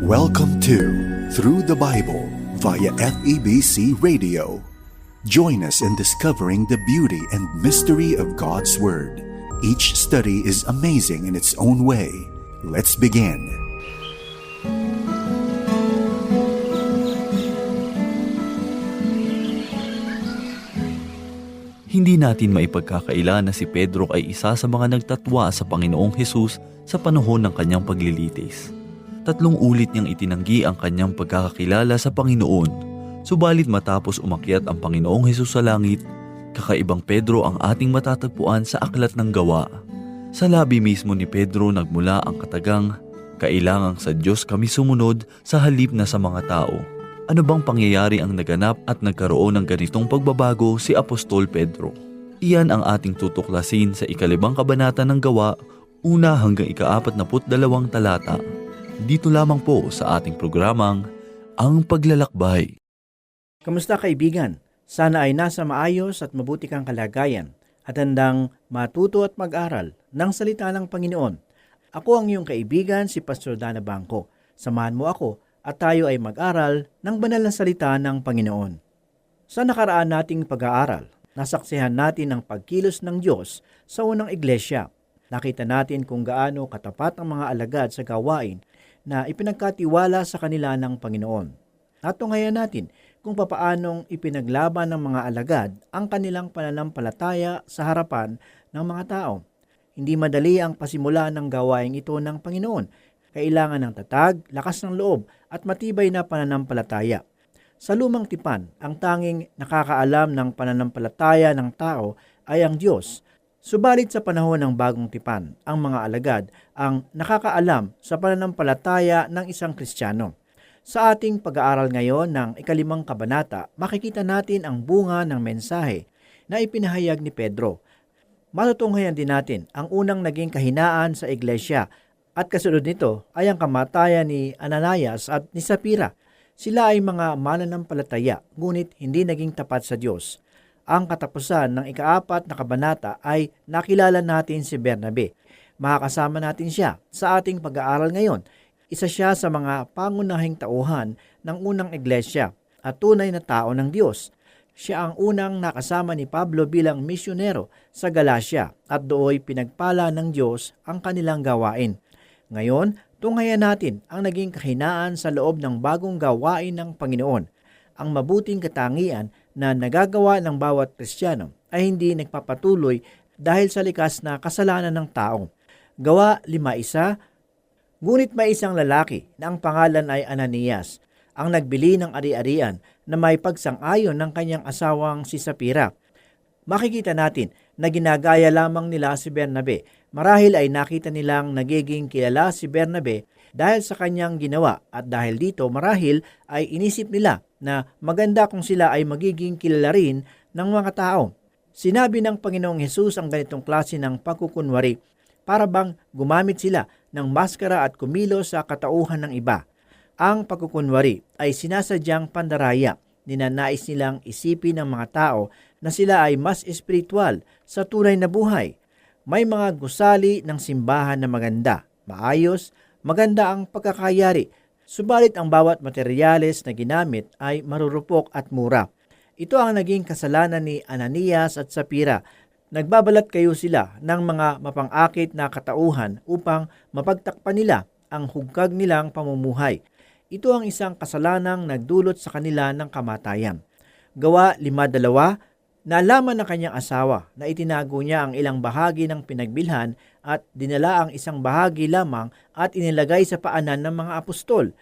Welcome to Through the Bible via FEBC Radio. Join us in discovering the beauty and mystery of God's Word. Each study is amazing in its own way. Let's begin. Hindi natin maipagkakaila na si Pedro ay isa sa mga nagtatwa sa Panginoong Hesus sa panahon ng kanyang paglilitis. 3 ulit niyang itinanggi ang kanyang pagkakakilala sa Panginoon, subalit matapos umakyat ang Panginoong Hesus sa langit, kakaibang Pedro ang ating matatagpuan sa Aklat ng Gawa. Sa labi mismo ni Pedro nagmula ang katagang, "Kailangang sa Diyos kami sumunod sa halip na sa mga tao." Ano bang pangyayari ang naganap at nagkaroon ng ganitong pagbabago si Apostol Pedro? Iyan ang ating tutuklasin sa 5 kabanata ng Gawa, 1 hanggang 42 talata. Dito lamang po sa ating programang Ang Paglalakbay. Kamusta kaibigan? Sana ay nasa maayos at mabuti kang kalagayan at handang matuto at mag-aral ng salita ng Panginoon. Ako ang iyong kaibigan, si Pastor Dana Bangko. Samahan mo ako at tayo ay mag-aral ng banal na salita ng Panginoon. Sa nakaraan nating pag-aaral, nasaksihan natin ang pagkilos ng Diyos sa unang iglesia. Nakita natin kung gaano katapat ang mga alagad sa gawain na ipinagkatiwala sa kanila ng Panginoon. Natunghayan natin kung papaanong ipinaglaban ng mga alagad ang kanilang pananampalataya sa harapan ng mga tao. Hindi madali ang pasimula ng gawain ito ng Panginoon. Kailangan ng tatag, lakas ng loob at matibay na pananampalataya. Sa lumang tipan, ang tanging nakakaalam ng pananampalataya ng tao ay ang Diyos. Subalit sa panahon ng bagong tipan, ang mga alagad ang nakakaalam sa pananampalataya ng isang Kristiyano. Sa ating pag-aaral ngayon ng 5 kabanata, makikita natin ang bunga ng mensahe na ipinahayag ni Pedro. Matutunghayan din natin ang unang naging kahinaan sa iglesia at kasunod nito ay ang kamatayan ni Ananias at ni Sapphira. Sila ay mga mananampalataya, ngunit hindi naging tapat sa Diyos. Ang katapusan ng 4 na kabanata ay nakilala natin si Bernabe. Makakasama natin siya sa ating pag-aaral ngayon. Isa siya sa mga pangunahing tauhan ng unang iglesia at tunay na tao ng Diyos. Siya ang unang nakasama ni Pablo bilang misyonero sa Galacia at dooy pinagpala ng Diyos ang kanilang gawain. Ngayon, tunghayan natin ang naging kahinaan sa loob ng bagong gawain ng Panginoon. Ang mabuting katangian na nagagawa ng bawat Kristiyano ay hindi nagpapatuloy dahil sa likas na kasalanan ng tao. Gawa 5:1, ngunit may isang lalaki na ang pangalan ay Ananias, ang nagbili ng ari-arian na may pagsang-ayon ng kanyang asawang si Sapphira. Makikita natin na ginagaya lamang nila si Bernabe. Marahil ay nakita nilang nagiging kilala si Bernabe dahil sa kanyang ginawa at dahil dito marahil ay inisip nila na maganda kung sila ay magiging kilala rin ng mga tao. Sinabi ng Panginoong Hesus ang ganitong klase ng pagkukunwari para bang gumamit sila ng maskara at kumilos sa katauhan ng iba. Ang pagkukunwari ay sinasadyang pandaraya. Ninanais nilang isipin ng mga tao na sila ay mas espiritual sa tunay na buhay. May mga gusali ng simbahan na maganda, maayos, maganda ang pagkakayari, subalit ang bawat materyales na ginamit ay marurupok at mura. Ito ang naging kasalanan ni Ananias at Sapphira. Nagbabalat kayo sila ng mga mapang-akit na katauhan upang mapagtakpan nila ang hugkag nilang pamumuhay. Ito ang isang kasalanang nagdulot sa kanila ng kamatayan. Gawa 5:2, naalaman ng kanyang asawa na itinago niya ang ilang bahagi ng pinagbilhan at dinala ang isang bahagi lamang at inilagay sa paanan ng mga apostol.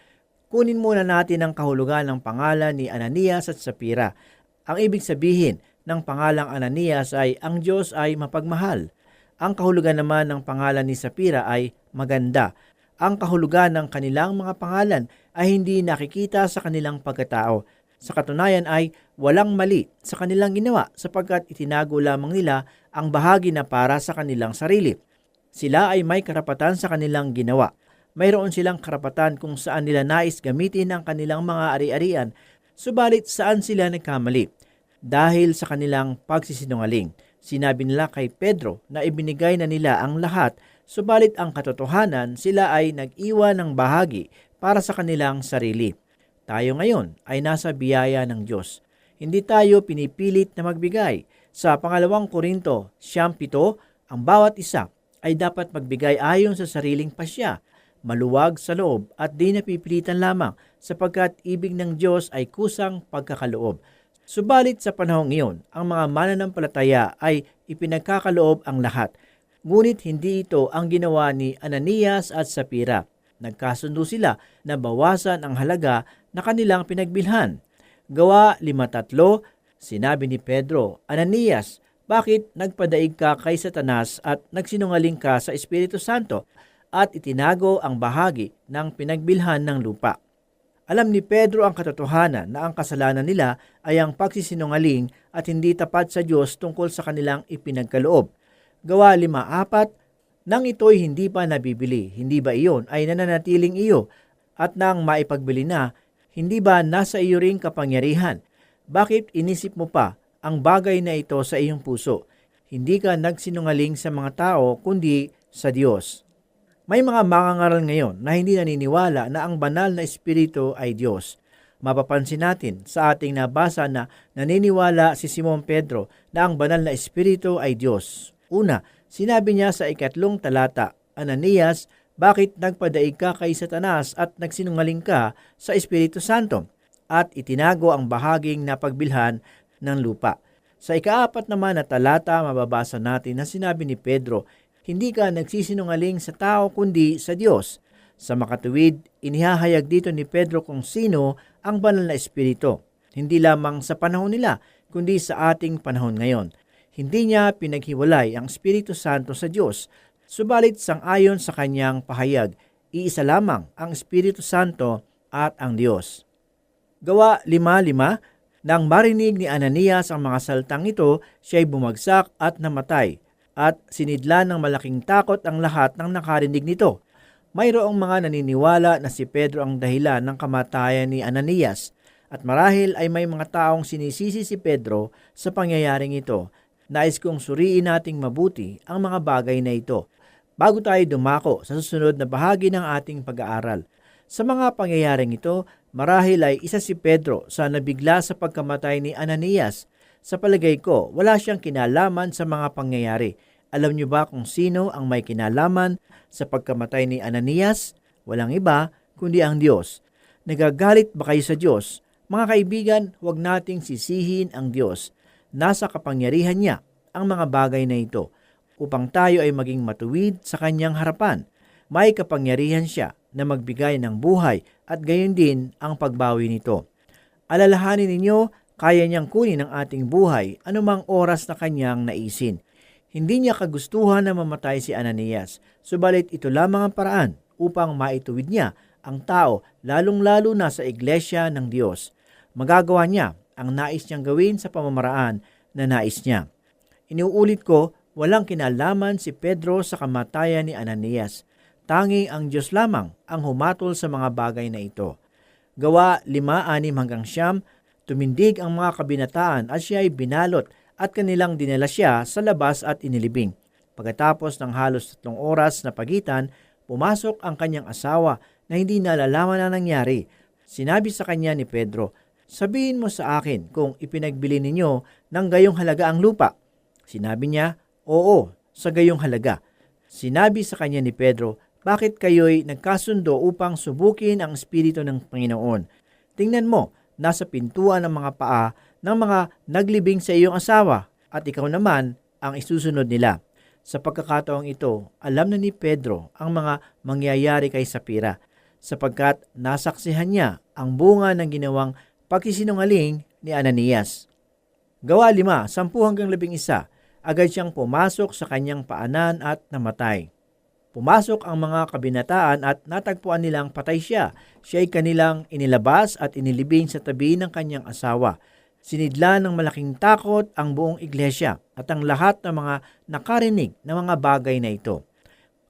Kunin muna natin ang kahulugan ng pangalan ni Ananias at Sapphira. Ang ibig sabihin ng pangalang Ananias ay ang Diyos ay mapagmahal. Ang kahulugan naman ng pangalan ni Sapphira ay maganda. Ang kahulugan ng kanilang mga pangalan ay hindi nakikita sa kanilang pagkatao. Sa katunayan ay walang mali sa kanilang ginawa sapagkat itinago lamang nila ang bahagi na para sa kanilang sarili. Sila ay may karapatan sa kanilang ginawa. Mayroon silang karapatan kung saan nila nais gamitin ang kanilang mga ari-arian, subalit saan sila nagkamali. Dahil sa kanilang pagsisinungaling, sinabi nila kay Pedro na ibinigay na nila ang lahat, subalit ang katotohanan sila ay nag-iwan ng bahagi para sa kanilang sarili. Tayo ngayon ay nasa biyaya ng Diyos. Hindi tayo pinipilit na magbigay. Sa 2 Korinto 7, ang bawat isa ay dapat magbigay ayon sa sariling pasya, maluwag sa loob at di napipilitan lamang, sapagkat ibig ng Diyos ay kusang pagkakaloob. Subalit sa panahong iyon, ang mga mananampalataya ay ipinagkakaloob ang lahat. Ngunit hindi ito ang ginawa ni Ananias at Sapira. Nagkasundo sila na bawasan ang halaga na kanilang pinagbilhan. Gawa 5:3, sinabi ni Pedro, Ananias, bakit nagpadaig ka kay Satanas at nagsinungaling ka sa Espiritu Santo at itinago ang bahagi ng pinagbilhan ng lupa? Alam ni Pedro ang katotohanan na ang kasalanan nila ay ang pagsisinungaling at hindi tapat sa Diyos tungkol sa kanilang ipinagkaloob. Gawa 5:4, nang ito'y hindi pa nabibili, hindi ba iyon ay nananatiling iyo? At nang maipagbili na, hindi ba nasa iyo ring kapangyarihan? Bakit inisip mo pa ang bagay na ito sa iyong puso? Hindi ka nagsinungaling sa mga tao, kundi sa Diyos. May mga mangangaral ngayon na hindi naniniwala na ang banal na Espiritu ay Diyos. Mapapansin natin sa ating nabasa na naniniwala si Simon Pedro na ang banal na Espiritu ay Diyos. Una, sinabi niya sa 3 talata, Ananias, bakit nagpadaig ka kay Satanas at nagsinungaling ka sa Espiritu Santo at itinago ang bahaging napagbilhan ng lupa? Sa 4 naman na talata, mababasa natin na sinabi ni Pedro, hindi ka nagsisinungaling sa tao kundi sa Diyos. Sa makatuwid, inihahayag dito ni Pedro kung sino ang banal na Espiritu. Hindi lamang sa panahon nila, kundi sa ating panahon ngayon. Hindi niya pinaghiwalay ang Espiritu Santo sa Diyos. Subalit sang-ayon sa kanyang pahayag, iisa lamang ang Espiritu Santo at ang Diyos. Gawa 5:5, nang marinig ni Ananias ang mga saltang ito, siya'y bumagsak at namatay, at sinidlan ng malaking takot ang lahat ng nakarinig nito. Mayroong mga naniniwala na si Pedro ang dahilan ng kamatayan ni Ananias, at marahil ay may mga taong sinisisi si Pedro sa pangyayaring ito. Nais kong suriin nating mabuti ang mga bagay na ito bago tayo dumako sa susunod na bahagi ng ating pag-aaral. Sa mga pangyayaring ito, marahil ay isa si Pedro sa nabigla sa pagkamatay ni Ananias. Sa palagay ko, wala siyang kinalaman sa mga pangyayari. Alam niyo ba kung sino ang may kinalaman sa pagkamatay ni Ananias? Walang iba kundi ang Diyos. Nagagalit ba kayo sa Diyos? Mga kaibigan, huwag nating sisihin ang Diyos. Nasa kapangyarihan niya ang mga bagay na ito upang tayo ay maging matuwid sa kanyang harapan. May kapangyarihan siya na magbigay ng buhay at gayon din ang pagbawi nito. Alalahanin ninyo, kaya niyang kunin ang ating buhay anumang oras na kanyang naisin. Hindi niya kagustuhan na mamatay si Ananias, subalit ito lamang ang paraan upang maituwid niya ang tao, lalong-lalo na sa iglesia ng Diyos. Magagawa niya ang nais niyang gawin sa pamamaraan na nais niya. Iniuulit ko, walang kinalaman si Pedro sa kamatayan ni Ananias. Tanging ang Diyos lamang ang humatol sa mga bagay na ito. Gawa 5:6-9, tumindig ang mga kabinataan at siya ay binalot at kanilang dinala siya sa labas at inilibing. Pagkatapos ng halos 3 oras na pagitan, pumasok ang kanyang asawa na hindi nalalaman ang nangyari. Sinabi sa kanya ni Pedro, sabihin mo sa akin kung ipinagbili ninyo ng gayong halaga ang lupa. Sinabi niya, oo, sa gayong halaga. Sinabi sa kanya ni Pedro, bakit kayo'y nagkasundo upang subukin ang Espiritu ng Panginoon? Tingnan mo, nasa pintuan ng mga paa ng mga naglibing sa iyong asawa at ikaw naman ang isusunod nila. Sa pagkakataong ito, alam na ni Pedro ang mga mangyayari kay Sapira sapagkat nasaksihan niya ang bunga ng ginawang pagsisinungaling ni Ananias. Gawa 5:10-11, agad siyang pumasok sa kanyang paanan at namatay. Pumasok ang mga kabinataan at natagpuan nilang patay siya. Siya ay kanilang inilabas at inilibing sa tabi ng kanyang asawa. Sinidlan ng malaking takot ang buong iglesia at ang lahat ng mga nakarinig ng mga bagay na ito.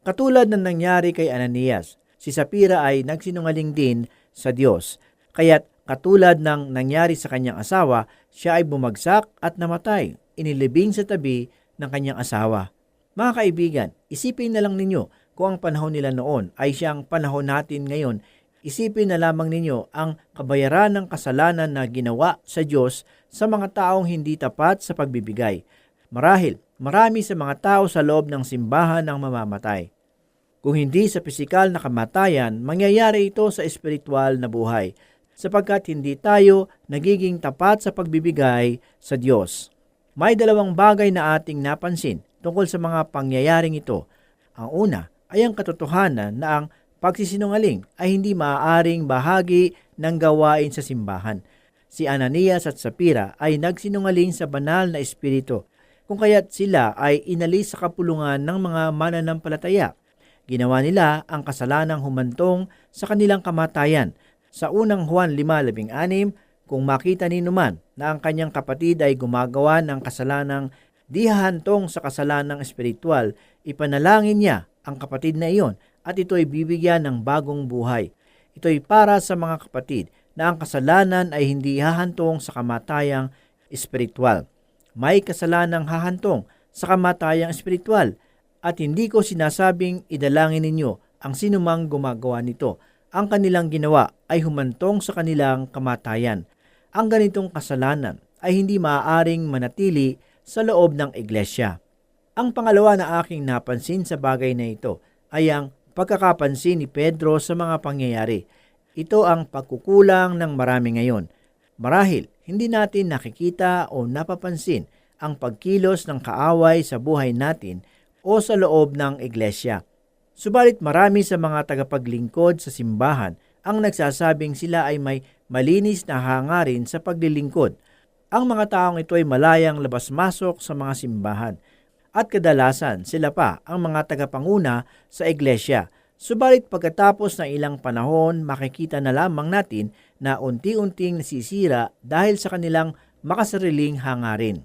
Katulad ng nangyari kay Ananias, si Sapira ay nagsinungaling din sa Diyos. Kaya't katulad ng nangyari sa kanyang asawa, siya ay bumagsak at namatay, inilibing sa tabi ng kanyang asawa. Mga kaibigan, isipin na lang ninyo kung ang panahon nila noon ay siyang panahon natin ngayon, Isipin na lamang ninyo ang kabayaran ng kasalanan na ginawa sa Diyos sa mga taong hindi tapat sa pagbibigay. Marahil, marami sa mga tao sa loob ng simbahan ang mamamatay. Kung hindi sa pisikal na kamatayan, mangyayari ito sa espiritual na buhay, sapagkat hindi tayo nagiging tapat sa pagbibigay sa Diyos. May dalawang bagay na ating napansin tungkol sa mga pangyayaring ito. Ang una ay ang katotohanan na ang pagsisinungaling ay hindi maaaring bahagi ng gawain sa simbahan. Si Ananias at Sapira ay nagsinungaling sa banal na espiritu, kung kaya't sila ay inalis sa kapulungan ng mga mananampalataya. Ginawa nila ang kasalanang humantong sa kanilang kamatayan. Sa unang Juan 5:16, kung makita ninuman na ang kanyang kapatid ay gumagawa ng kasalanang di hahantong sa kasalanang espiritual, ipanalangin niya ang kapatid na iyon at ito'y bibigyan ng bagong buhay. Ito'y para sa mga kapatid na ang kasalanan ay hindi hahantong sa kamatayang espiritual. May kasalanang hahantong sa kamatayang espiritual at hindi ko sinasabing idalangin ninyo ang sinumang gumagawa nito. Ang kanilang ginawa ay humantong sa kanilang kamatayan. Ang ganitong kasalanan ay hindi maaaring manatili sa loob ng iglesia. Ang pangalawa na aking napansin sa bagay na ito ay ang pagkakapansin ni Pedro sa mga pangyayari. Ito ang pagkukulang ng marami ngayon. Marahil, hindi natin nakikita o napapansin ang pagkilos ng kaaway sa buhay natin o sa loob ng iglesia. Subalit marami sa mga tagapaglingkod sa simbahan ang nagsasabing sila ay may malinis na hangarin sa paglilingkod. Ang mga taong ito ay malayang labas-masok sa mga simbahan at kadalasan sila pa ang mga tagapanguna sa iglesia. Subalit pagkatapos ng ilang panahon, makikita na lamang natin na unti-unting nasisira dahil sa kanilang makasariling hangarin.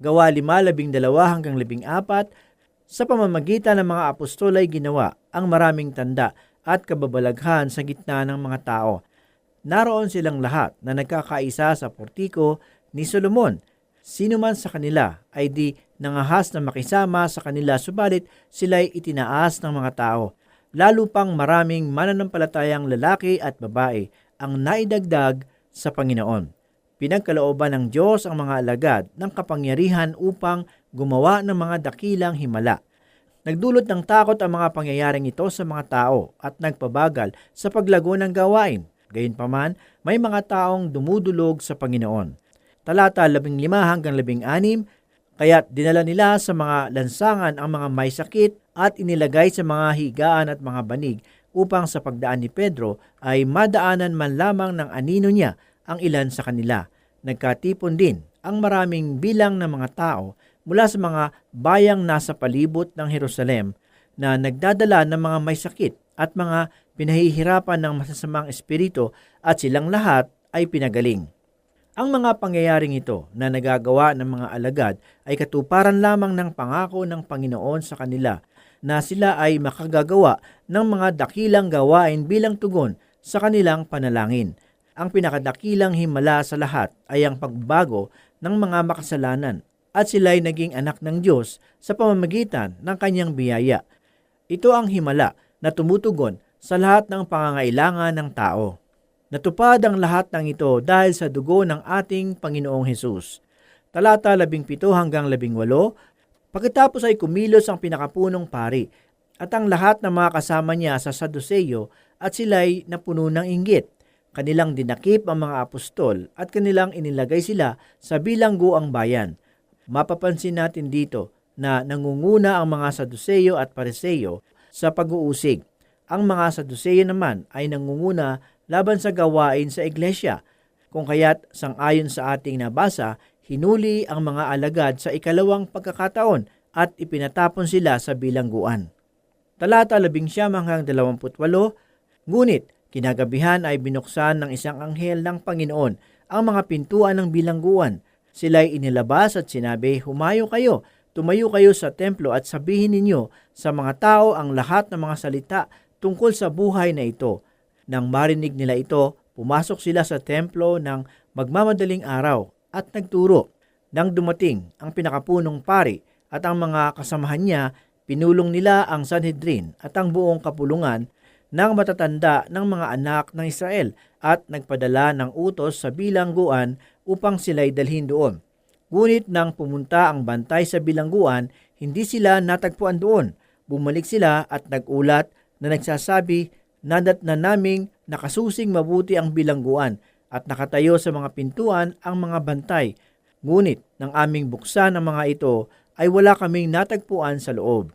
Gawa 5:12-14, sa pamamagitan ng mga apostol ay ginawa ang maraming tanda at kababalaghan sa gitna ng mga tao. Naroon silang lahat na nagkakaisa sa portiko ni Solomon. Sino man sa kanila ay di nangahas na makisama sa kanila, subalit sila'y itinaas ng mga tao. Lalo pang maraming mananampalatayang lalaki at babae ang naidagdag sa Panginoon. Pinagkalooban ng Diyos ang mga alagad ng kapangyarihan upang gumawa ng mga dakilang himala. Nagdulot ng takot ang mga pangyayaring ito sa mga tao at nagpabagal sa paglago ng gawain. Gayunpaman, may mga taong dumudulog sa Panginoon. Talata 15-16, kaya't dinala nila sa mga lansangan ang mga may sakit at inilagay sa mga higaan at mga banig upang sa pagdaan ni Pedro ay madaanan man lamang ng anino niya ang ilan sa kanila. Nagkatipon din ang maraming bilang ng mga tao mula sa mga bayang nasa palibot ng Jerusalem na nagdadala ng mga may sakit at mga pinahihirapan ng masasamang espiritu at silang lahat ay pinagaling. Ang mga pangyayaring ito na nagagawa ng mga alagad ay katuparan lamang ng pangako ng Panginoon sa kanila na sila ay makagagawa ng mga dakilang gawain bilang tugon sa kanilang panalangin. Ang pinakadakilang himala sa lahat ay ang pagbago ng mga makasalanan at sila'y naging anak ng Diyos sa pamamagitan ng kanyang biyaya. Ito ang himala na tumutugon sa lahat ng pangangailangan ng tao. Natupad ang lahat ng ito dahil sa dugo ng ating Panginoong Hesus. Talata 17-18, pagkatapos ay kumilos ang pinakapunong pari at ang lahat ng mga kasama niya sa Saduseyo at sila'y napuno ng inggit. Kanilang dinakip ang mga apostol at kanilang inilagay sila sa bilangguang bayan. Mapapansin natin dito na nangunguna ang mga Saduseyo at Pariseo sa pag-uusig. Ang mga Saduseyo naman ay nangunguna laban sa gawain sa iglesia. Kung kaya't sang-ayon sa ating nabasa, hinuli ang mga alagad sa ikalawang pagkakataon at ipinatapon sila sa bilangguan. Talata 19-28, ngunit kinagabihan ay binuksan ng isang anghel ng Panginoon ang mga pintuan ng bilangguan. Sila'y inilabas at sinabi, "Humayo kayo, tumayo kayo sa templo at sabihin ninyo sa mga tao ang lahat ng mga salita tungkol sa buhay na ito." Nang marinig nila ito, pumasok sila sa templo ng magmamadaling araw at nagturo. Nang dumating ang pinakapunong pari at ang mga kasamahan niya, pinulong nila ang Sanhedrin at ang buong kapulungan ng matatanda ng mga anak ng Israel at nagpadala ng utos sa bilangguan upang sila'y dalhin doon. Ngunit nang pumunta ang bantay sa bilangguan, hindi sila natagpuan doon. Bumalik sila at nagulat na nagsasabi, nadatnan naming nakasusing mabuti ang bilangguan at nakatayo sa mga pintuan ang mga bantay. Ngunit nang aming buksan ang mga ito, ay wala kaming natagpuan sa loob.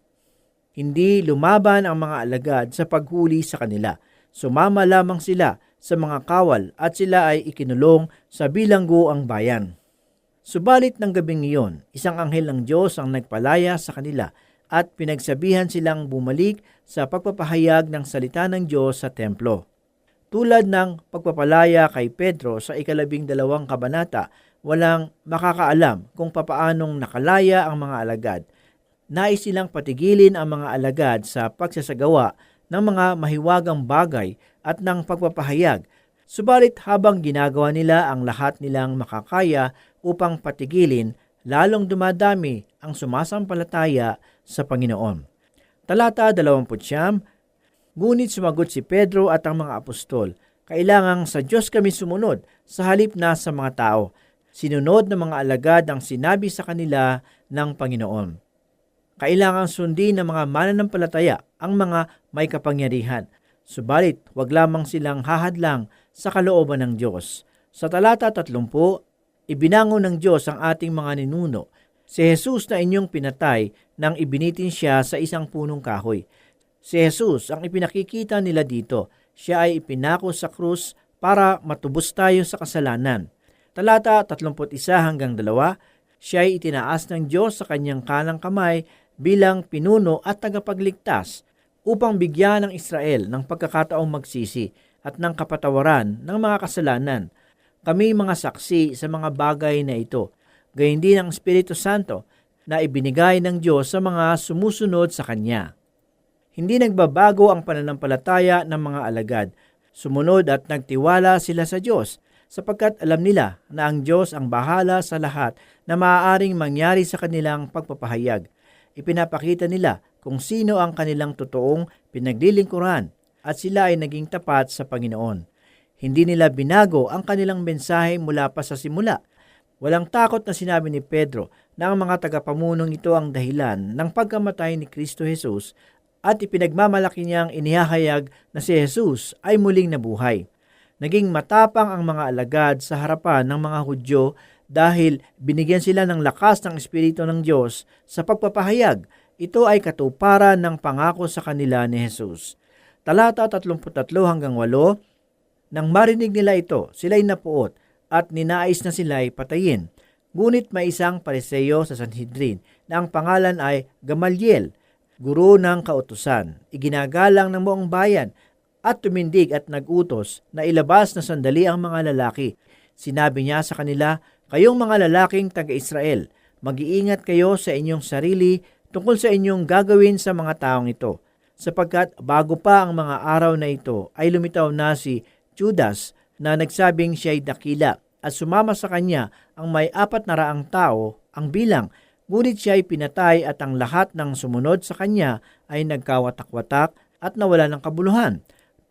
Hindi lumaban ang mga alagad sa paghuli sa kanila. Sumama lamang sila sa mga kawal at sila ay ikinulong sa bilangguang bayan. Subalit ng gabing iyon, isang anghel ng Diyos ang nagpalaya sa kanila at pinagsabihan silang bumalik sa pagpapahayag ng salita ng Diyos sa templo. Tulad ng pagpapalaya kay Pedro sa 12 kabanata, walang makakaalam kung papaanong nakalaya ang mga alagad. Nais silang patigilin ang mga alagad sa pagsasagawa ng mga mahiwagang bagay at ng pagpapahayag. Subalit habang ginagawa nila ang lahat nilang makakaya upang patigilin, lalong dumadami ang sumasampalataya sa Panginoon. Talata 29, ngunit sumagot si Pedro at ang mga apostol, kailangang sa Diyos kami sumunod sa halip na sa mga tao. Sinunod ng mga alagad ang sinabi sa kanila ng Panginoon. Kailangang sundin ng mga mananampalataya ang mga may kapangyarihan. Subalit, wag lamang silang hahadlang sa kalooban ng Diyos. Sa talata 30, ibinangon ng Diyos ang ating mga ninuno, si Jesus na inyong pinatay nang ibinitin siya sa isang punong kahoy. Si Jesus ang ipinakikita nila dito. Siya ay ipinako sa krus para matubos tayo sa kasalanan. Talata 31-2, siya ay itinaas ng Diyos sa kanyang kanang kamay bilang pinuno at tagapagligtas upang bigyan ng Israel ng pagkakataong magsisi at ng kapatawaran ng mga kasalanan. Kami mga saksi sa mga bagay na ito. Gayon din ang Espiritu Santo na ibinigay ng Diyos sa mga sumusunod sa Kanya. Hindi nagbabago ang pananampalataya ng mga alagad. Sumunod at nagtiwala sila sa Diyos sapagkat alam nila na ang Diyos ang bahala sa lahat na maaaring mangyari sa kanilang pagpapahayag. Ipinapakita nila kung sino ang kanilang totoong pinaglilingkuran at sila ay naging tapat sa Panginoon. Hindi nila binago ang kanilang mensahe mula pa sa simula. Walang takot na sinabi ni Pedro na ang mga tagapamunong ito ang dahilan ng pagkamatay ni Kristo Jesus at ipinagmamalaki niyang inihahayag na si Jesus ay muling nabuhay. Naging matapang ang mga alagad sa harapan ng mga Hudyo dahil binigyan sila ng lakas ng Espiritu ng Diyos sa pagpapahayag. Ito ay katuparan ng pangako sa kanila ni Jesus. Talata 33-8, nang marinig nila ito, sila'y napuot at ninais na sila'y patayin. Ngunit may isang Pariseo sa Sanhedrin na ang pangalan ay Gamaliel, guro ng kautusan, iginagalang ng buong bayan at tumindig at nagutos na ilabas na sandali ang mga lalaki. Sinabi niya sa kanila, kayong mga lalaking taga-Israel, mag-iingat kayo sa inyong sarili tungkol sa inyong gagawin sa mga taong ito, sapagkat bago pa ang mga araw na ito ay lumitaw na si Judas na nagsabing siya'y dakila at sumama sa kanya ang may 400 tao ang bilang, ngunit siya'y pinatay at ang lahat ng sumunod sa kanya ay nagkawatak-watak at nawala ng kabuluhan.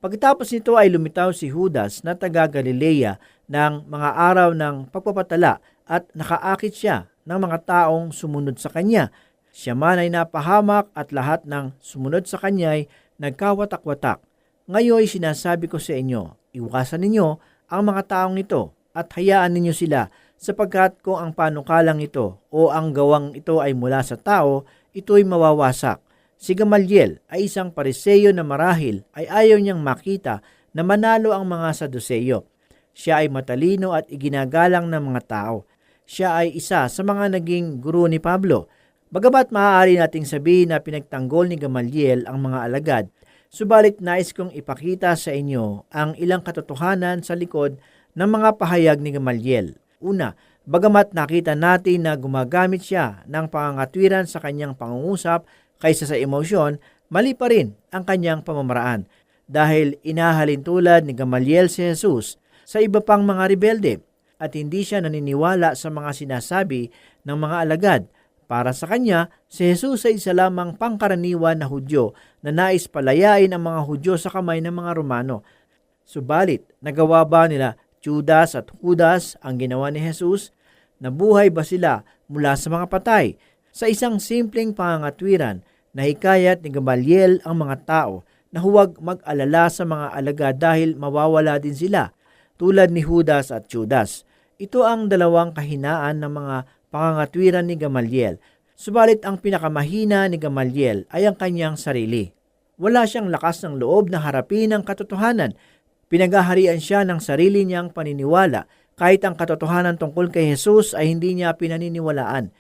Pagkatapos nito ay lumitaw si Judas na taga Galilea ng mga araw ng pagpapatala at nakaakit siya ng mga taong sumunod sa kanya. Siya man ay napahamak at lahat ng sumunod sa kanya ay nagkawatak-watak. Ngayon ay sinasabi ko sa inyo, iwasan ninyo ang mga taong ito at hayaan ninyo sila sapagkat kung ang panukalang ito o ang gawang ito ay mula sa tao, ito'y mawawasak. Si Gamaliel ay isang Pariseo na marahil ay ayaw niyang makita na manalo ang mga Saduseyo. Siya ay matalino at iginagalang ng mga tao. Siya ay isa sa mga naging guro ni Pablo. Bagamat maaari nating sabihin na pinagtanggol ni Gamaliel ang mga alagad, subalit nais kong ipakita sa inyo ang ilang katotohanan sa likod ng mga pahayag ni Gamaliel. Una, bagamat nakita natin na gumagamit siya ng pangangatwiran sa kanyang pangungusap kaysa sa emosyon, mali pa rin ang kanyang pamamaraan dahil inahalin tulad ni Gamaliel si Jesus sa iba pang mga rebelde at hindi siya naniniwala sa mga sinasabi ng mga alagad. Para sa kanya, si Jesus ay isa lamang pangkaraniwan na Hudyo na nais palayain ang mga Hudyo sa kamay ng mga Romano. Subalit, nagawa ba nila Judas at Judas ang ginawa ni Jesus? Nabuhay ba sila mula sa mga patay? Sa isang simpleng pangangatwiran, nahikayat ni Gamaliel ang mga tao na huwag mag-alala sa mga alagad dahil mawawala din sila, tulad ni Judas at Judas. Ito ang dalawang kahinaan ng mga pangangatwiran ni Gamaliel. Subalit ang pinakamahina ni Gamaliel ay ang kanyang sarili. Wala siyang lakas ng loob na harapin ang katotohanan. Pinagaharian siya ng sarili niyang paniniwala kahit ang katotohanan tungkol kay Jesus ay hindi niya pinaniniwalaan.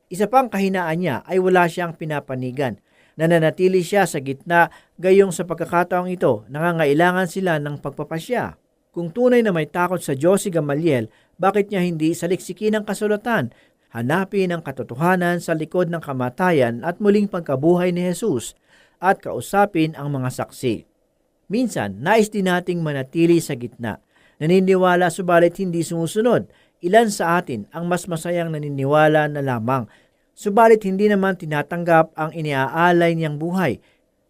Isa pang kahinaan niya ay wala siyang pinapanigan. Nananatili siya sa gitna, gayong sa pagkakataong ito, nangangailangan sila ng pagpapasya. Kung tunay na may takot sa Diyos si Gamaliel, bakit niya hindi saliksikin ang kasulatan? Hanapin ang katotohanan sa likod ng kamatayan at muling pagkabuhay ni Jesus at kausapin ang mga saksi. Minsan, nais din nating manatili sa gitna. Naniniwala subalit hindi sumusunod. Ilan sa atin ang mas masayang naniniwala na lamang, subalit hindi naman tinatanggap ang iniaalay niyang buhay.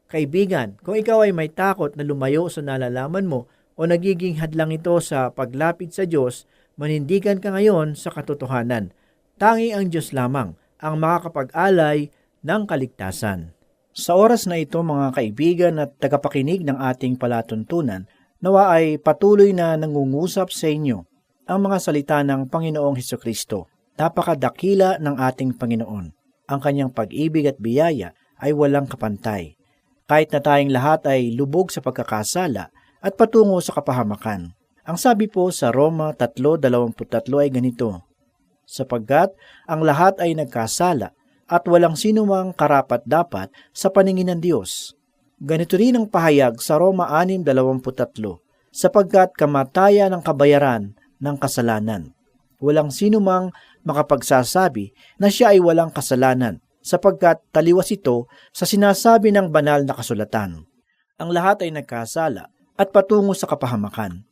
Kaibigan, kung ikaw ay may takot na lumayo sa nalalaman mo o nagiging hadlang ito sa paglapit sa Diyos, manindigan ka ngayon sa katotohanan. Tanging ang Diyos lamang ang makakapag-alay ng kaligtasan. Sa oras na ito mga kaibigan at tagapakinig ng ating palatuntunan, nawa ay patuloy na nangungusap sa inyo ang mga salita ng Panginoong Hesukristo. Napakadakila ng ating Panginoon. Ang kanyang pag-ibig at biyaya ay walang kapantay. Kahit na tayong lahat ay lubog sa pagkakasala at patungo sa kapahamakan. Ang sabi po sa Roma 3:23 ay ganito, sapagkat ang lahat ay nagkasala at walang sinumang karapat-dapat sa paningin ng Diyos. Ganito rin ang pahayag sa Roma 6:23, sapagkat kamatayan ang kabayaran ng kasalanan. Walang sinumang makapagsasabi na siya ay walang kasalanan, sapagkat taliwas ito sa sinasabi ng banal na kasulatan. Ang lahat ay nagkasala at patungo sa kapahamakan.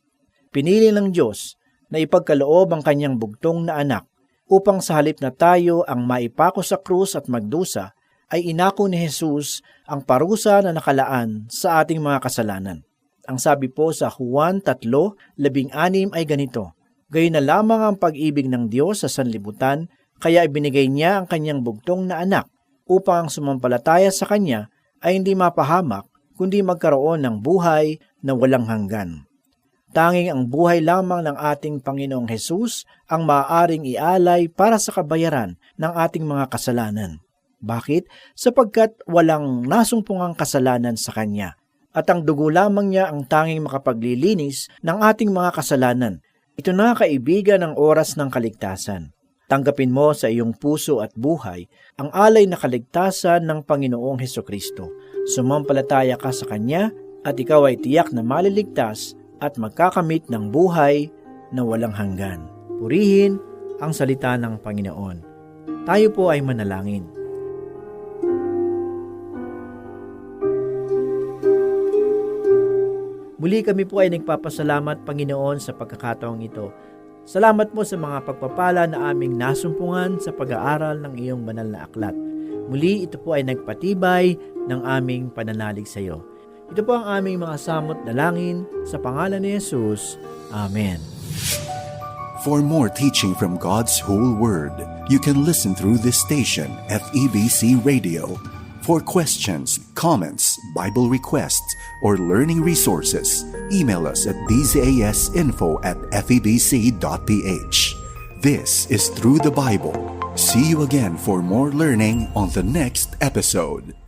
Pinili ng Diyos na ipagkaloob ang kanyang bugtong na anak upang sa halip na tayo ang maipako sa krus at magdusa, ay inako ni Jesus ang parusa na nakalaan sa ating mga kasalanan. Ang sabi po sa Juan 3:16 ay ganito, gayon na lamang ang pag-ibig ng Diyos sa sanlibutan, kaya ibinigay niya ang kanyang bugtong na anak upang ang sumampalataya sa kanya ay hindi mapahamak, kundi magkaroon ng buhay na walang hanggan. Tanging ang buhay lamang ng ating Panginoong Hesus ang maaaring ialay para sa kabayaran ng ating mga kasalanan. Bakit? Sapagkat walang nasumpungang kasalanan sa Kanya, at ang dugo lamang niya ang tanging makapaglilinis ng ating mga kasalanan. Ito na kaibigan ang oras ng kaligtasan. Tanggapin mo sa iyong puso at buhay ang alay na kaligtasan ng Panginoong Hesukristo. Sumampalataya ka sa Kanya at ikaw ay tiyak na maliligtas at magkakamit ng buhay na walang hanggan. Purihin ang salita ng Panginoon. Tayo po ay manalangin. Muli kami po ay nagpapasalamat, Panginoon, sa pagkakataong ito. Salamat po sa mga pagpapala na aming nasumpungan sa pag-aaral ng iyong banal na aklat. Muli ito po ay nagpatibay ng aming pananalig sa iyo. Ito po ang aming mga samot dalangin sa pangalan ni Jesus. Amen. For more teaching from God's whole Word, you can listen through this station, FEBC Radio. For questions, comments, Bible requests, or learning resources, email us at dzasinfo@febc.ph. This is Through the Bible. See you again for more learning on the next episode.